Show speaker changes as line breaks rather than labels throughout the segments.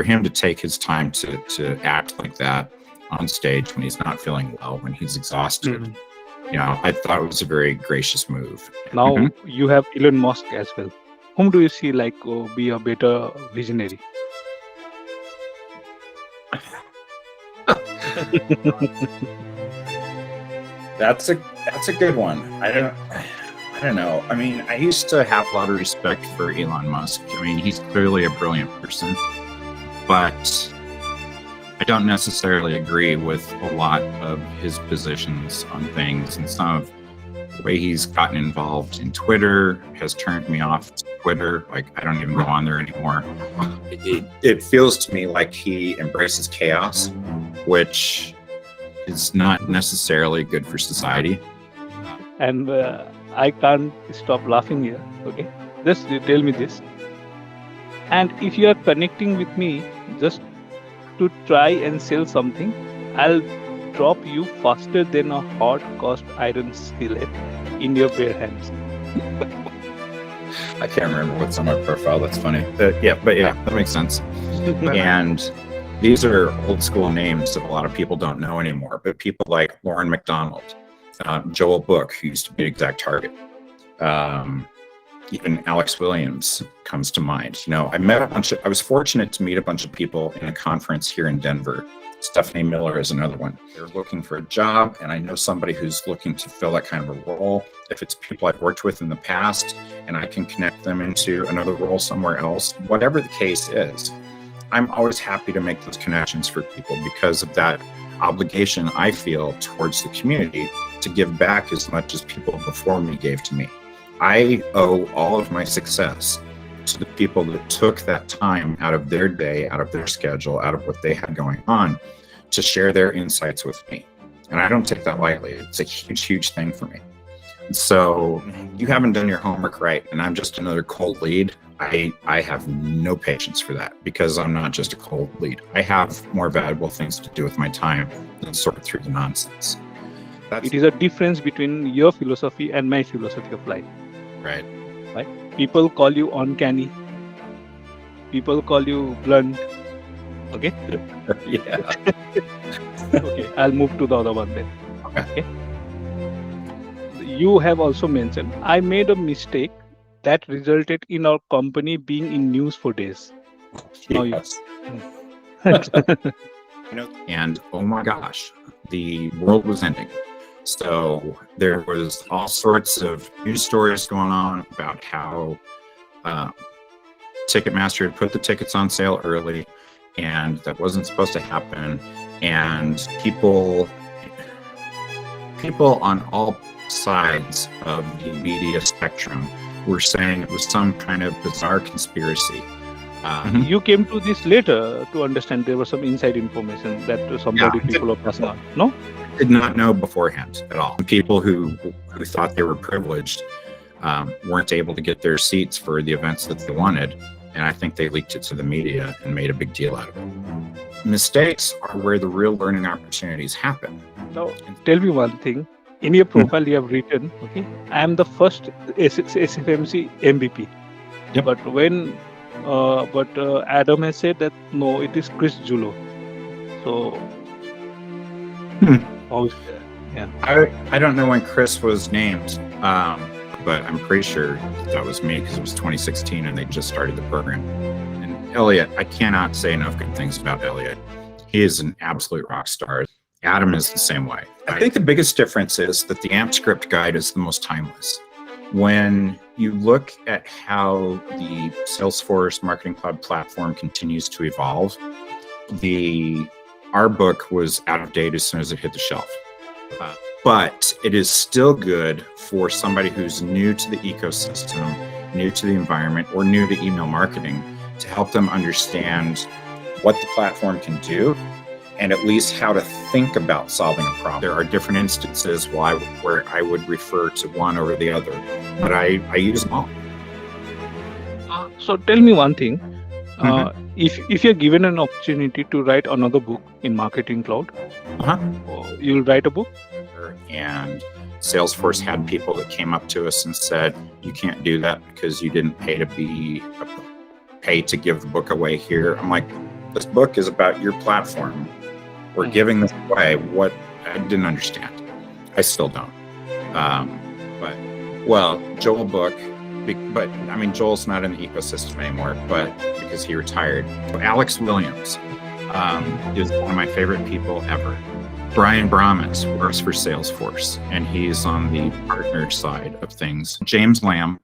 for him to take his time to act like that on stage when he's not feeling well, when he's exhausted, I thought it was a very gracious move.
Now you have Elon Musk as well. Whom do you see be a better visionary?
That's a good one. I don't know. I mean, I used to have a lot of respect for Elon Musk. I mean, he's clearly a brilliant person, but I don't necessarily agree with a lot of his positions on things, and some of the way he's gotten involved in Twitter has turned me off to Twitter. Like, I don't even go on there anymore. It feels to me like he embraces chaos, which is not necessarily good for society.
And I can't stop laughing here. Okay, just tell me this. And if you are connecting with me just to try and sell something, I'll drop you faster than a hot cast iron skillet in your bare hands.
I can't remember what's on my profile. That's funny. But yeah, that makes sense. And these are old school names that a lot of people don't know anymore. But people like Lauren McDonald, Joel Book, who used to be Exact Target, even Alex Williams comes to mind. I was fortunate to meet a bunch of people in a conference here in Denver. Stephanie Miller is another one. They're looking for a job, and I know somebody who's looking to fill that kind of a role. If it's people I've worked with in the past and I can connect them into another role somewhere else, whatever the case is, I'm always happy to make those connections for people because of that obligation I feel towards the community to give back as much as people before me gave to me. I owe all of my success to the people that took that time out of their day, out of their schedule, out of what they had going on to share their insights with me. And I don't take that lightly. It's a huge, huge thing for me. So you haven't done your homework right, and I'm just another cold lead. I have no patience for that because I'm not just a cold lead. I have more valuable things to do with my time than sort through the nonsense.
It is a difference between your philosophy and my philosophy of life.
Right.
People call you uncanny. People call you blunt. Okay?
Yeah.
Okay, I'll move to the other one then. Okay. You have also mentioned, I made a mistake that resulted in our company being in news for days.
Yes. And oh my gosh, the world was ending. So there was all sorts of news stories going on about how Ticketmaster had put the tickets on sale early, and that wasn't supposed to happen. And people on all sides of the media spectrum were saying it was some kind of bizarre conspiracy.
You came to this later to understand there was some inside information that people were passing on, no?
Did not know beforehand at all. People who thought they were privileged weren't able to get their seats for the events that they wanted, and I think they leaked it to the media and made a big deal out of it. Mistakes are where the real learning opportunities happen.
Now, tell me one thing. In your profile, you have written, okay, I am the first SFMC MVP.
Yep.
But when Adam has said that no, it is Chris Julo. So,
I don't know when Chris was named, but I'm pretty sure that was me because it was 2016 and they just started the program. And Eliot, I cannot say enough good things about Eliot. He is an absolute rock star. Adam is the same way. I think the biggest difference is that the AMP script guide is the most timeless. When you look at how the Salesforce Marketing Cloud platform continues to evolve, our book was out of date as soon as it hit the shelf. But it is still good for somebody who's new to the ecosystem, new to the environment, or new to email marketing to help them understand what the platform can do and at least how to think about solving a problem. There are different instances where I would refer to one over the other, but I use them all.
So tell me one thing. If you're given an opportunity to write another book in Marketing Cloud, you'll write a book?
And Salesforce had people that came up to us and said, you can't do that because you didn't pay to give the book away here. I'm like, this book is about your platform. We're giving this away. What I didn't understand. I still don't. Joel Book, but I mean, Joel's not in the ecosystem anymore, but because he retired. Alex Williams is one of my favorite people ever. Brian Brahms works for Salesforce, and he's on the partner side of things. James Lamb.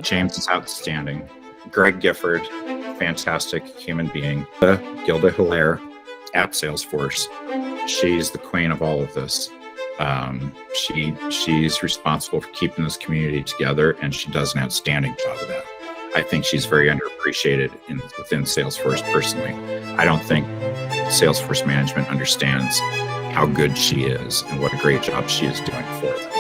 James is outstanding. Greg Gifford, fantastic human being. Guilda at Salesforce. She's the queen of all of this. She's responsible for keeping this community together, and she does an outstanding job of that. I think she's very underappreciated within Salesforce personally. I don't think Salesforce management understands how good she is and what a great job she is doing for them.